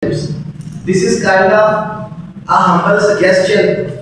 This is kind of a humble suggestion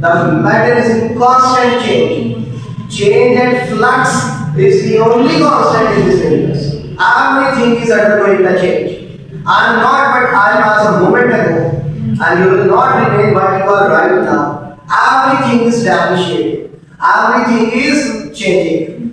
the matter is in constant change. Change and flux is the only constant in this universe. Everything is undergoing a change. I am not what I was a moment ago, and you will not remain what you are right now. Everything is depreciating. Everything is changing.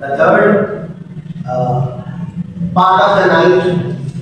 the third part of the night,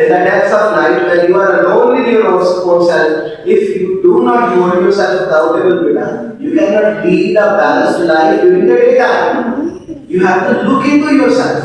in the depths of night when you are alone with your own self, if you do not hold yourself accountable to that, you cannot lead a balanced life during the daytime. You have to look into yourself.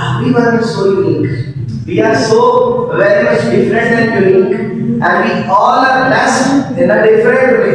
everyone is so unique. We are so very much different and unique, and we all are blessed in a different way.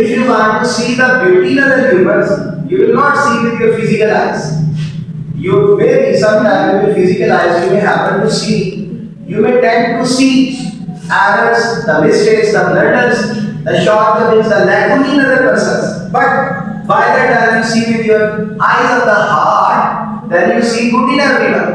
If you want to see the beauty of the humans, you will not see with your physical eyes. You may be sometimes with your physical eyes you may happen to see, you may tend to see errors, the mistakes, the blunders, the shortcomings, the lacking in other persons. But by the time you see with your eyes of the heart, then you see good in everyone.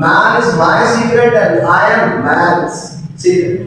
Man is my secret and I am man's secret.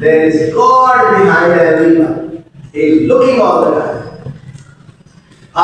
There is God behind everyone. He is looking all the time.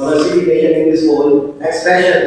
versification, in this whole expression.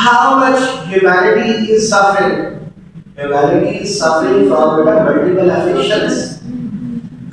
how much humanity is suffering. Humanity is suffering from multiple afflictions.